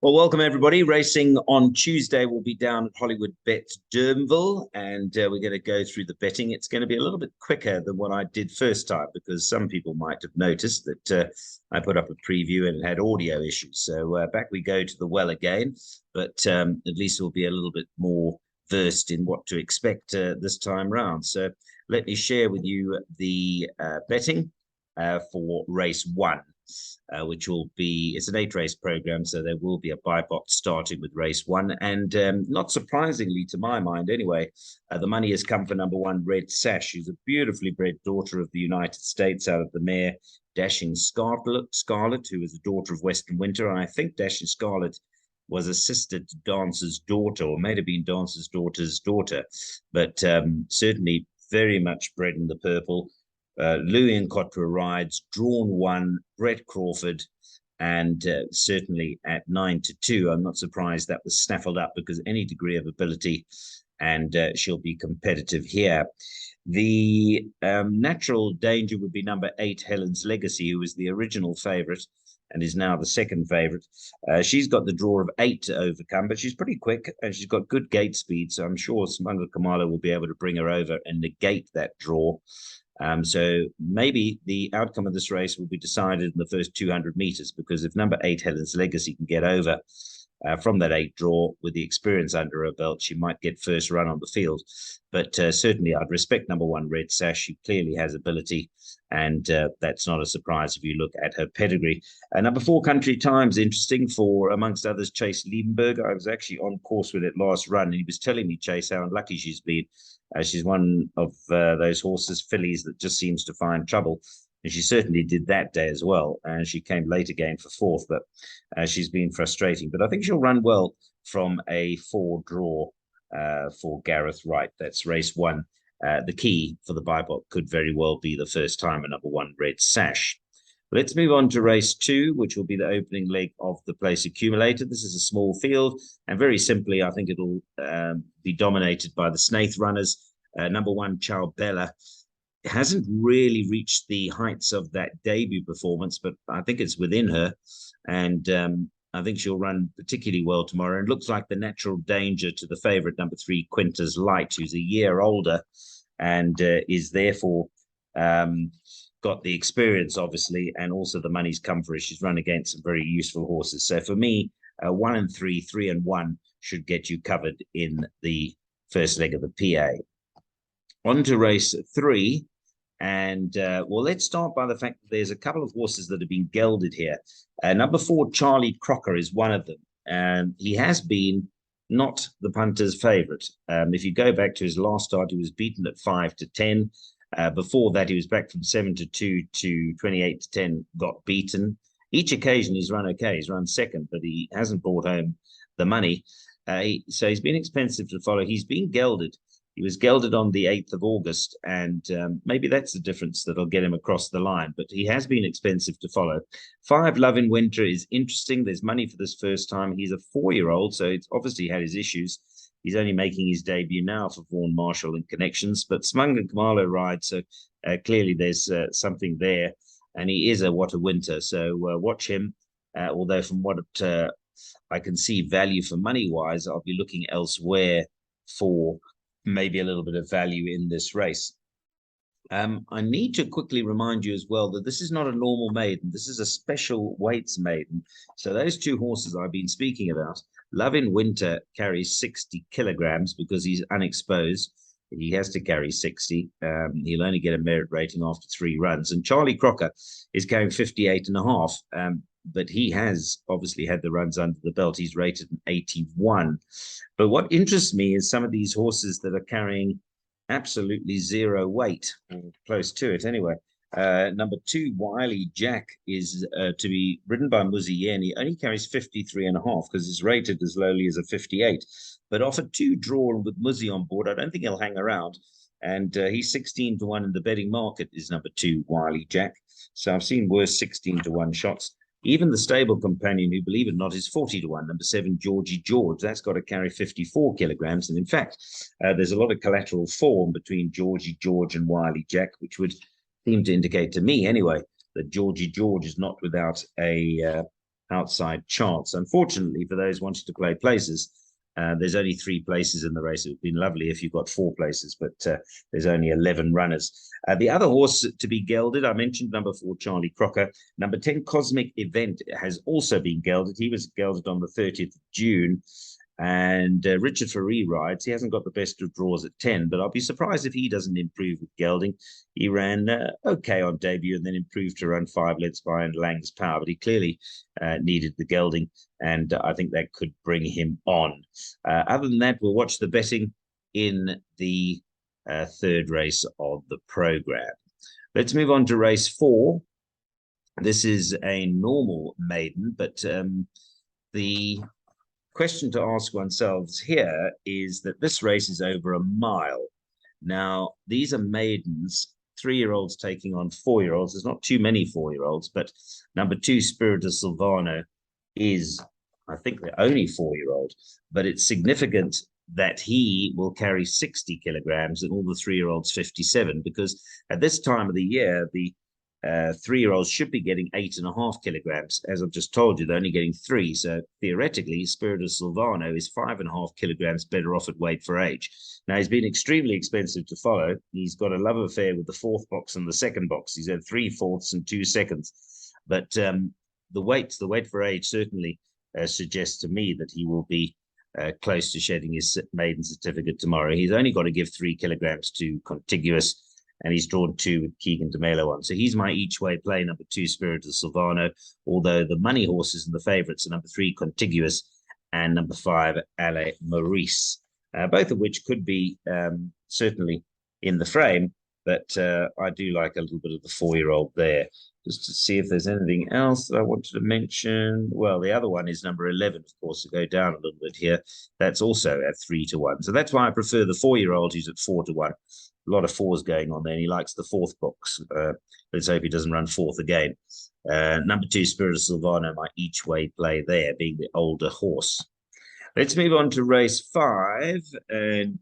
Well, welcome everybody. Racing on Tuesday will be down at Hollywood Bets Durbanville, and we're going to go through the betting. It's going to be a little bit quicker than what I did first time because some people might have noticed that I put up a preview and it had audio issues. So back we go to the well again, but at least we'll be a little bit more versed in what to expect this time round. So let me share with you the betting for race one. Which will be, it's an 8-race program, so there will be a buy box starting with race one. And not surprisingly, to my mind anyway, the money has come for number one, Red Sash, who's a beautifully bred daughter of the United States out of the mare Dashing Scarlet, who is a daughter of Western Winter. And I think Dashing Scarlet was a sister to Dancer's daughter, or may have been Dancer's daughter's daughter, but certainly very much bred in the purple. Louis and Cotra rides, drawn one, Brett Crawford, and certainly at 9-2. I'm not surprised that was snaffled up because any degree of ability, and she'll be competitive here. The natural danger would be number 8, Helen's Legacy, who was the original favourite and is now the second favourite. She's got the draw of 8 to overcome, but she's pretty quick and she's got good gate speed. So I'm sure Smuggler Kamala will be able to bring her over and negate that draw. So maybe the outcome of this race will be decided in the first 200 meters, because if number 8, Helen's Legacy, can get over from that 8 draw with the experience under her belt, she might get first run on the field. But certainly I'd respect number 1, Red Sash. She clearly has ability, and that's not a surprise if you look at her pedigree. Number 4, Country Times, interesting for, amongst others, Chase Liebenberg. I was actually on course with it last run, and he was telling me, Chase, how unlucky she's been. She's one of those horses, fillies, that just seems to find trouble. And she certainly did that day as well. And she came late again for 4th, but she's been frustrating. But I think she'll run well from a 4 draw for Gareth Wright. That's race 1. The key for the buy box could very well be the first time, number 1, Red Sash. Let's move on to race 2, which will be the opening leg of the place accumulator. This is a small field, and very simply, I think it'll be dominated by the Snaith runners. Number 1, Ciao Bella, hasn't really reached the heights of that debut performance, but I think it's within her, and I think she'll run particularly well tomorrow. And looks like the natural danger to the favourite, number 3, Quinta's Light, who's a year older and is therefore got the experience, obviously, and also the money's come for her. She's run against some very useful horses. So for me, 1 and 3, 3 and 1 should get you covered in the first leg of the PA. On to race 3. And well, let's start by the fact that there's a couple of horses that have been gelded here. Number 4, Charlie Crocker, is one of them. And he has been not the punter's favourite. If you go back to his last start, he was beaten at 5-10. Before that, he was back from 7-2 to 28-10, got beaten. Each occasion he's run okay. He's run second, but he hasn't brought home the money. So he's been expensive to follow. He's been gelded. He was gelded on the 8th of August, and maybe that's the difference that'll get him across the line. But he has been expensive to follow. 5, Love in Winter, is interesting. There's money for this first time. He's a 4-year-old, so it's obviously had his issues. He's only making his debut now for Vaughan Marshall and Connections, but Smung and Kamalo ride, so clearly there's something there, and he is a What a Winter, so watch him. Although from what I can see value for money-wise, I'll be looking elsewhere for maybe a little bit of value in this race. I need to quickly remind you as well that this is not a normal maiden. This is a special weights maiden. So those 2 horses I've been speaking about, Love in Winter carries 60 kilograms because he's unexposed. He has to carry 60. He'll only get a merit rating after 3 runs. And Charlie Crocker is carrying 58.5. But he has obviously had the runs under the belt. He's rated an 81. But what interests me is some of these horses that are carrying absolutely 0 weight, or close to it anyway. Number 2, Wiley Jack, is to be ridden by Muziyen. He only carries 53.5 because he's rated as lowly as a 58. But offered 2 draw with Muzi on board, I don't think he'll hang around. And he's 16-1 in the betting market, is number 2, Wiley Jack. So I've seen worse 16-1 shots. Even the stable companion, who, believe it or not, is 40-1, number 7, Georgie George. That's got to carry 54 kilograms. And in fact, there's a lot of collateral form between Georgie George and Wiley Jack, which would seem to indicate to me anyway that Georgie George is not without a outside chance. Unfortunately, for those wanting to play places, there's only 3 places in the race. It would have been lovely if you've got 4 places, but there's only 11 runners. The other horse to be gelded, I mentioned number 4, Charlie Crocker. Number 10, Cosmic Event, has also been gelded. He was gelded on the 30th of June. And Richard Faree rides. He hasn't got the best of draws at 10, but I'll be surprised if he doesn't improve with gelding. He ran okay on debut and then improved to run 5 lengths behind Lang's Power, but he clearly needed the gelding, and I think that could bring him on. Other than that, we'll watch the betting in the 3rd race of the program. Let's move on to race 4. This is a normal maiden, but the question to ask oneself here is that this race is over a mile. Now, these are maidens, 3-year-olds taking on 4-year-olds. There's not too many 4-year-olds, but number 2, Spirit of Silvano, is, I think, the only 4-year-old. But it's significant that he will carry 60 kilograms and all the 3-year-olds 57, because at this time of the year, the 3-year-olds should be getting 8.5 kilograms. As I've just told you, they're only getting 3. So theoretically, Spirit of Silvano is 5.5 kilograms better off at weight for age. Now, he's been extremely expensive to follow. He's got a love affair with the 4th box and the 2nd box. He's had 3 fourths and 2 seconds. But the weight for age certainly suggests to me that he will be close to shedding his maiden certificate tomorrow. He's only got to give 3 kilograms to Contiguous, and he's drawn 2 with Keegan DeMelo on. So he's my each-way play, number 2, Spirit of Silvano, although the money horses and the favourites are number 3, Contiguous, and number 5, Ale Maurice, both of which could be certainly in the frame, but I do like a little bit of the 4-year-old there. Just to see if there's anything else that I wanted to mention. Well, the other one is number 11, of course, to go down a little bit here. That's also at 3-1. So that's why I prefer the 4-year-old, who's at 4-1. A lot of 4s going on there, and he likes the 4th box. Let's hope he doesn't run 4th again. Number 2, Spirit of Silvano, my each-way play there, being the older horse. Let's move on to race 5, and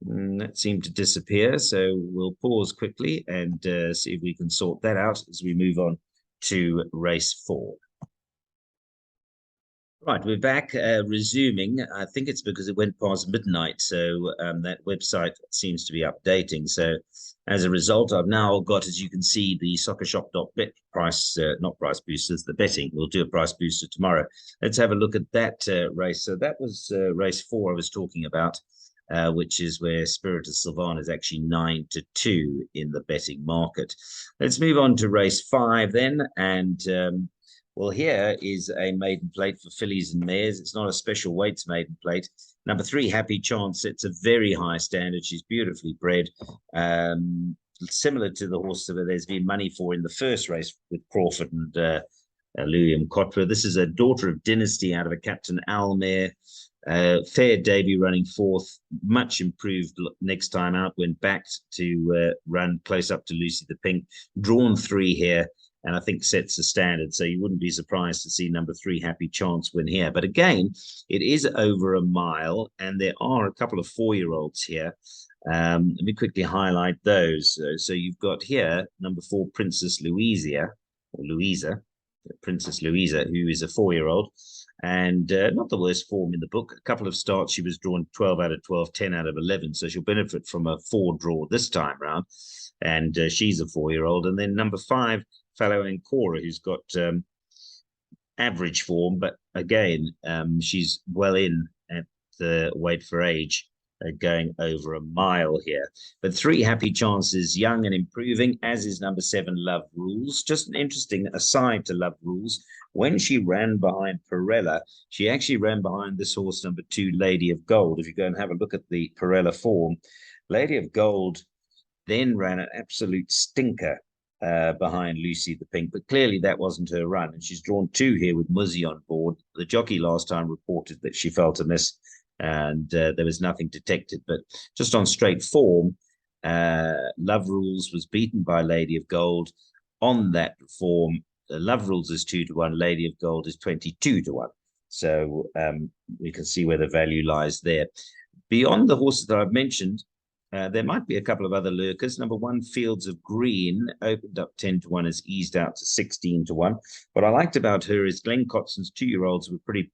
that seemed to disappear. So we'll pause quickly and see if we can sort that out as we move on to race 4. Right, we're back, resuming. I think it's because it went past midnight, so that website seems to be updating. So as a result, I've now got, as you can see, the soccershop.bet price, not price boosters, the betting. We'll do a price booster tomorrow. Let's have a look at that race. So that was race 4 I was talking about, which is where Spirit of Silvano is actually 9-2 in the betting market. Let's move on to race 5 then, and well, here is a maiden plate for fillies and mares. It's not a special weights maiden plate. Number 3, Happy Chance, sets a very high standard. She's beautifully bred. Similar to the horse that there's been money for in the first race with Crawford and William Cotler. This is a Daughter of Dynasty out of a Captain Al mare. Fair debut, running 4th, much improved next time out, went back to run close up to Lucy the Pink. Drawn 3 here, and I think sets the standard. So you wouldn't be surprised to see number 3, Happy Chance, win here. But again, it is over a mile, and there are a couple of 4-year-olds here. Let me quickly highlight those. So you've got here number 4, Princess Louisa, Princess Louisa, who is a 4-year-old, and not the worst form in the book. A couple of starts, she was drawn 12 out of 12, 10 out of 11, so she'll benefit from a 4 draw this time round, and she's a 4-year-old. And then number 5, Fallow Ancora, who's got average form, but again, she's well in at the weight for age, going over a mile here. But 3, Happy Chances, young and improving, as is number 7, Love Rules. Just an interesting aside to Love Rules. When she ran behind Perella, she actually ran behind this horse, number 2, Lady of Gold. If you go and have a look at the Perella form, Lady of Gold then ran an absolute stinker behind Lucy the Pink, but clearly that wasn't her run, and she's drawn 2 here with Muzzy on board. The jockey last time reported that she felt a miss, and there was nothing detected. But just on straight form, Love Rules was beaten by Lady of Gold. On that form, Love Rules is 2-1, Lady of Gold is 22-1. So we can see where the value lies there. Beyond the horses that I've mentioned, There might be a couple of other lurkers. Number 1, Fields of Green, opened up 10-1, has eased out to 16-1. What I liked about her is Glenn Cotson's 2-year-olds were pretty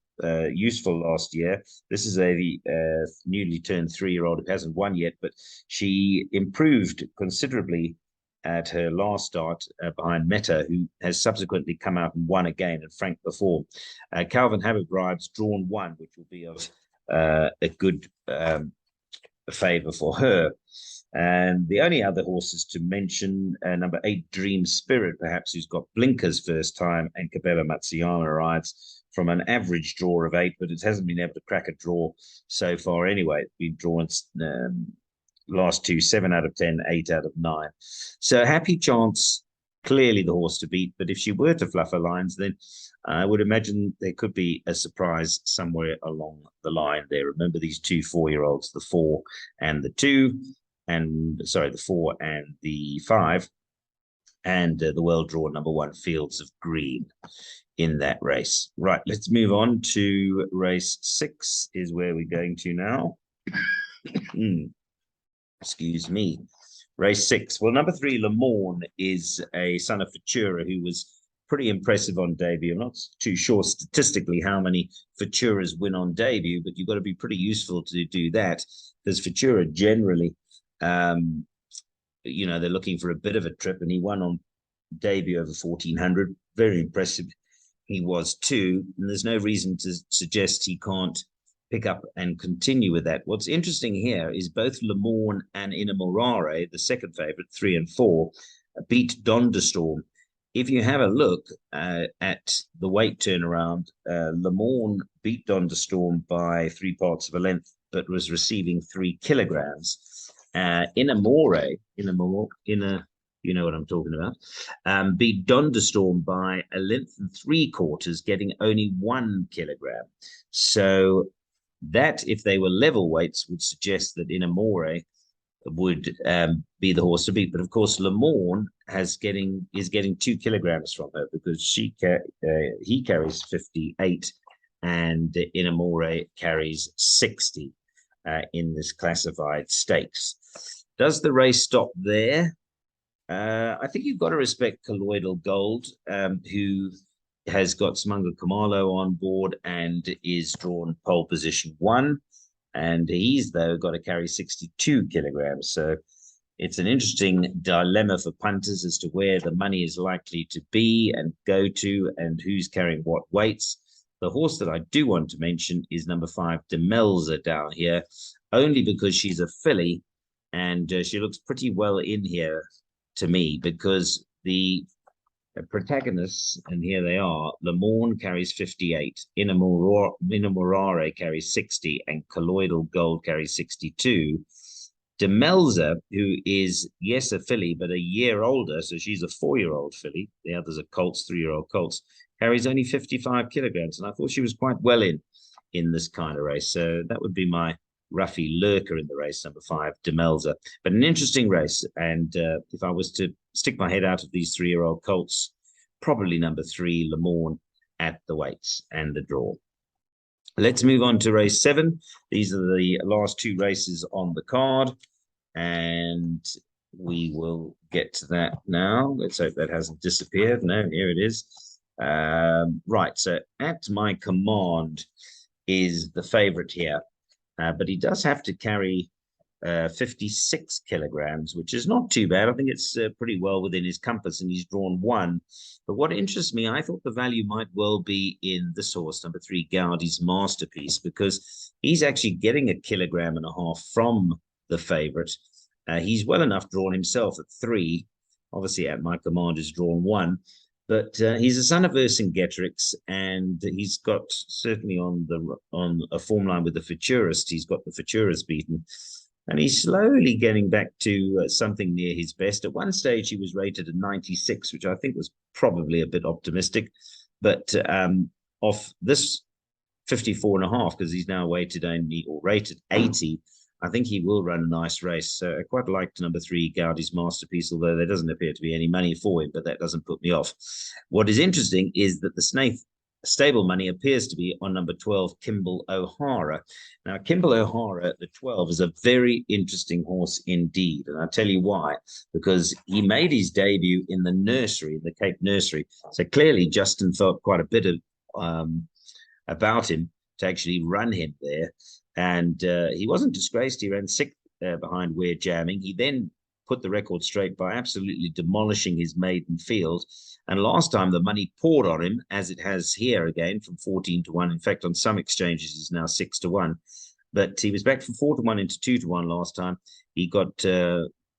useful last year. This is a newly turned 3-year-old who hasn't won yet, but she improved considerably at her last start behind Meta, who has subsequently come out and won again, and Frank before. Calvin Haverbride's drawn 1, which will be of a good favour for her. And the only other horses to mention, number 8, Dream Spirit, perhaps, who's got blinkers first time, and Cabela Matsuyama rides from an average draw of 8, but it hasn't been able to crack a draw so far anyway. It's been drawn last 2, 7 out of 10, 8 out of 9. So Happy Chance, clearly the horse to beat, but if she were to fluff her lines, then I would imagine there could be a surprise somewhere along the line there. Remember these 2 4-year-olds, the 4 and the 2, and sorry, the 4 and the 5, and the well-drawn number 1, Fields of Green, in that race. Right, let's move on to race 6 is where we're going to now. Excuse me. Race 6. Well, number 3, Le Morne, is a son of Futura who was pretty impressive on debut. I'm not too sure statistically how many Futuras win on debut, but you've got to be pretty useful to do that, because Futura generally, you know, they're looking for a bit of a trip, and he won on debut over 1400. Very impressive he was too, and there's no reason to suggest he can't pick up and continue with that. What's interesting here is both Le Morne and Inamorare, the second favorite, 3 and 4, beat Donderstorm. If you have a look at the weight turnaround, Le Morne beat Donderstorm by 3 parts of a length, but was receiving 3 kilograms. Inamore, you know what I'm talking about, beat Donderstorm by a length and 3/4, getting only 1 kilogram. So that, if they were level weights, would suggest that Inamore would be the horse to beat. But of course, Le Morne is getting 2 kilograms from her, because he carries 58 and Inamore carries 60 in this classified stakes. Does the race stop there? I think you've got to respect Colloidal Gold, who has got Smunga Kamalo on board and is drawn pole position 1. And he's, though, got to carry 62 kilograms. So it's an interesting dilemma for punters as to where the money is likely to be and go to, and who's carrying what weights. The horse that I do want to mention is number 5, Demelza, down here, only because she's a filly, and she looks pretty well in here to me, because the protagonists, and here they are, Le Morne carries 58, Inamorare carries 60, and Colloidal Gold carries 62. Demelza, who is, yes, a filly, but a year older, so she's a 4-year-old filly, the others are colts, 3-year-old colts, carries only 55 kilograms, and I thought she was quite well in this kind of race. So that would be my Ruffy lurker in the race, number 5, Demelza. But an interesting race, and if I was to stick my head out of these 3-year-old colts, probably number 3, Le Morne, at the weights and the draw. Let's move on to race 7. These are the last 2 races on the card, and we will get to that now. Let's hope that hasn't disappeared. No, here it is. Right, so At My Command is the favorite here. But he does have to carry 56 kilograms, which is not too bad. I think it's pretty well within his compass, and he's drawn 1. But what interests me, I thought the value might well be in this horse, number 3, Gaudi's Masterpiece, because he's actually getting 1.5 kilograms from the favorite. He's well enough drawn himself at 3. Obviously, At My Command is drawn 1. But he's a son of Vercingetorix, and he's got, certainly on a form line with the Futurist, he's got the Futurist beaten. And he's slowly getting back to something near his best. At one stage, he was rated at 96, which I think was probably a bit optimistic. But off this 54.5, because he's now weighted only, or rated 80, I think he will run a nice race. So I quite liked number 3, Gaudi's Masterpiece, although there doesn't appear to be any money for him, but that doesn't put me off. What is interesting is that the stable money appears to be on number 12, Kimball O'Hara. Now, Kimball O'Hara at the 12 is a very interesting horse indeed. And I'll tell you why, because he made his debut in the nursery, the Cape Nursery. So clearly Justin felt quite a bit of about him to actually run him there. And he wasn't disgraced. He ran sixth behind We're Jamming. He then put the record straight by absolutely demolishing his maiden field. And last time the money poured on him, as it has here again, from 14 to 1. In fact, on some exchanges, he's now 6 to 1. But he was back from 4 to 1 into 2 to 1 last time. He got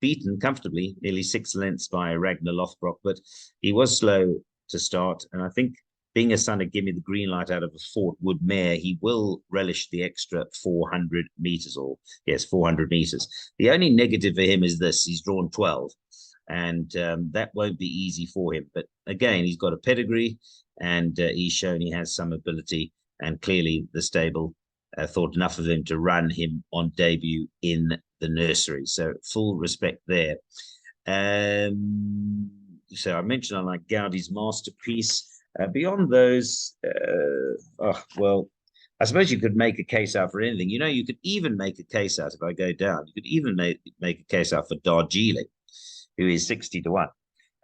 beaten comfortably, nearly 6 lengths by Ragnar Lothbrok, but he was slow to start. And I think being a son of Give Me the Green Light out of a Fort Wood mare, he will relish the extra 400 meters, or yes, 400 meters. The only negative for him is this: he's drawn 12, and that won't be easy for him. But again, he's got a pedigree, and he's shown he has some ability, and clearly the stable thought enough of him to run him on debut in the nursery. So full respect there. So I mentioned I like Gaudi's Masterpiece. Beyond those, well, I suppose you could make a case out for anything. You know, you could even make a case out, if I go down, you could even make a case out for Darjeeling, who is 60 to 1.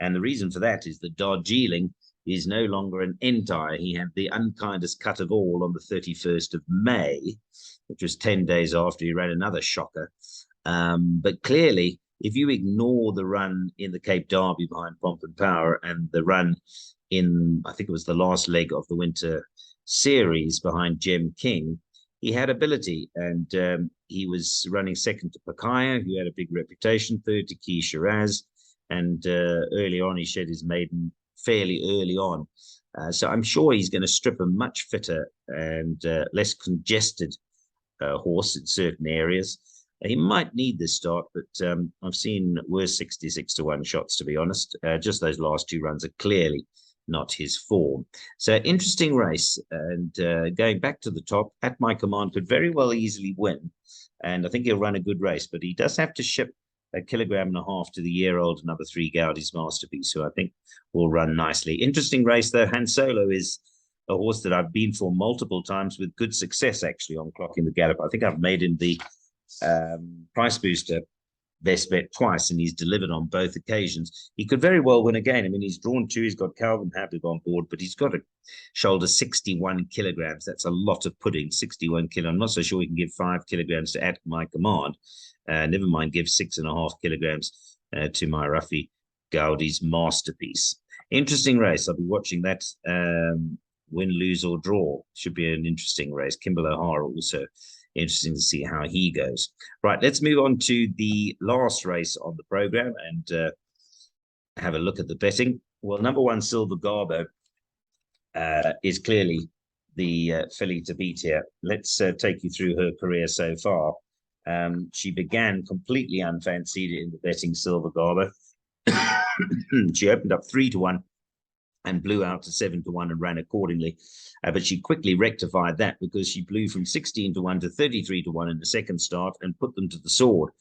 And the reason for that is that Darjeeling is no longer an entire. He had the unkindest cut of all on the 31st of May, which was 10 days after he ran another shocker. But clearly, if you ignore the run in the Cape Derby behind Pomp and Power and the run in, I think it was the last leg of the winter series behind Gem King, he had ability, and he was running second to Pakaya, who had a big reputation, third to Key Shiraz, and early on he shed his maiden fairly early on. So I'm sure he's going to strip a much fitter and less congested horse in certain areas. He might need this start, but I've seen worse 66 to 1 shots, to be honest. Just those last 2 runs are clearly not his form. So interesting race, and going back to the top, At My Command could very well easily win, and I think he'll run a good race, but he does have to ship 1.5 kilograms to the year-old number 3 Gaudi's Masterpiece, who I think will run nicely. Interesting race, though. Han Solo is a horse that I've been for multiple times with good success, actually, on Clocking the Gallop. I think I've made him the price booster best bet twice, and he's delivered on both occasions. He could very well win again. I mean, he's drawn 2. He's got Calvin Habib on board, but he's got to shoulder 61 kilograms. That's a lot of pudding, 61 kilo. I'm not so sure he can give 5 kilograms to At My Command. Never mind, give 6.5 kilograms to my Ruffy Gaudi's Masterpiece. Interesting race. I'll be watching that. Win, lose, or draw. Should be an interesting race. Kimball O'Hara also interesting to see how he goes. Right, let's move on to the last race on the program and have a look at the betting. Well, number 1, Silver Garbo, is clearly the filly to beat here. Let's take you through her career so far. She began completely unfancied in the betting, Silver Garbo. She opened up 3 to 1 and blew out to 7 to 1 and ran accordingly. But she quickly rectified that, because she blew from 16 to 1 to 33 to 1 in the second start and put them to the sword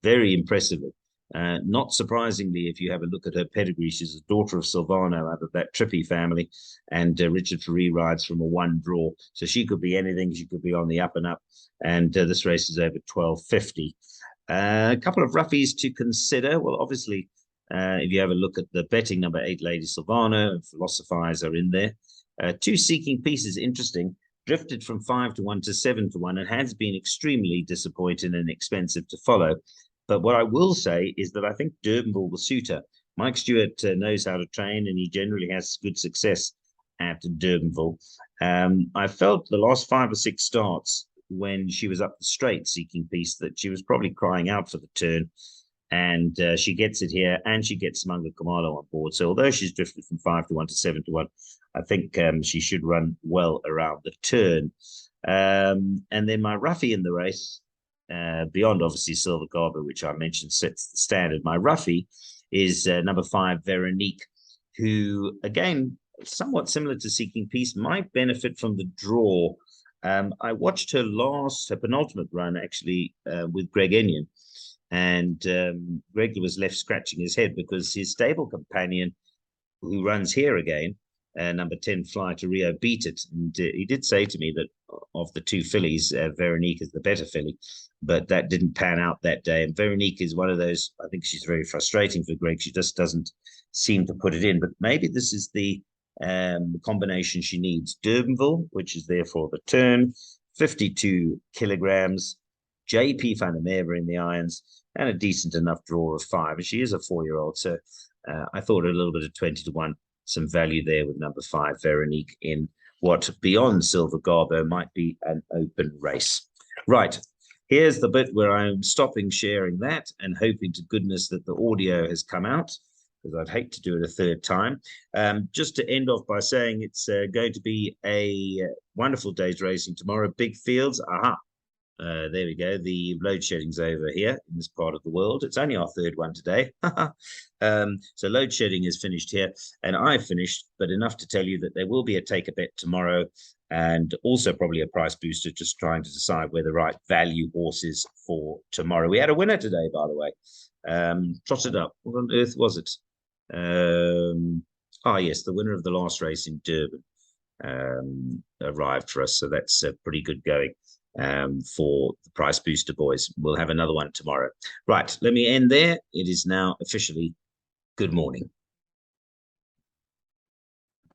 very impressively. Not surprisingly, if you have a look at her pedigree, she's a daughter of Silvano out of that Trippy family, and Richard Ferree rides from a 1 draw. So she could be anything. She could be on the up and up. And this race is over 12.50. A couple of roughies to consider. Well, obviously, if you have a look at the betting, number 8, Lady Silvano, and Philosophize are in there. 2 Seeking Pieces, interesting, drifted from 5 to 1 to 7 to 1 and has been extremely disappointing and expensive to follow. But what I will say is that I think Durbanville will suit her. Mike Stewart knows how to train, and he generally has good success at Durbanville. I felt the last 5 or 6 starts when she was up the straight, Seeking Peace, that she was probably crying out for the turn. And she gets it here, and she gets Manga Kamalo on board. So although she's drifted from 5 to 1 to 7 to 1, I think she should run well around the turn. And then my roughie in the race, beyond obviously Silver Garbo, which I mentioned sets the standard, my roughie is number 5, Veronique, who, again, somewhat similar to Seeking Peace, might benefit from the draw. I watched her penultimate run, actually, with Greg Enion. And Greg was left scratching his head because his stable companion, who runs here again, number 10 Fly to Rio beat it. And he did say to me that of the two fillies, Veronique is the better filly, but that didn't pan out that day. And Veronique is one of those, I think she's very frustrating for Greg. She just doesn't seem to put it in. But maybe this is the combination she needs. Durbanville, which is there for the turn, 52 kilograms. JP van der Merwe in the irons, and a decent enough draw of 5. And she is a 4-year-old, so I thought a little bit of 20-1, some value there with number 5, Veronique, in what beyond Silver Garbo might be an open race. Right, here's the bit where I'm stopping sharing that and hoping to goodness that the audio has come out, because I'd hate to do it a third time. Just to end off by saying it's going to be a wonderful day's racing tomorrow. Big fields, aha. There we go. The load shedding's over here in this part of the world. It's only our third one today. So load shedding is finished here, and I've finished, but enough to tell you that there will be a take a bet tomorrow, and also probably a price booster, just trying to decide where the right value horse is for tomorrow. We had a winner today, by the way. Trotted up. What on earth was it? Yes, the winner of the last race in Durban arrived for us, so that's pretty good going. For the price booster boys. We'll have another one tomorrow. Right, let me end there. It is now officially good morning.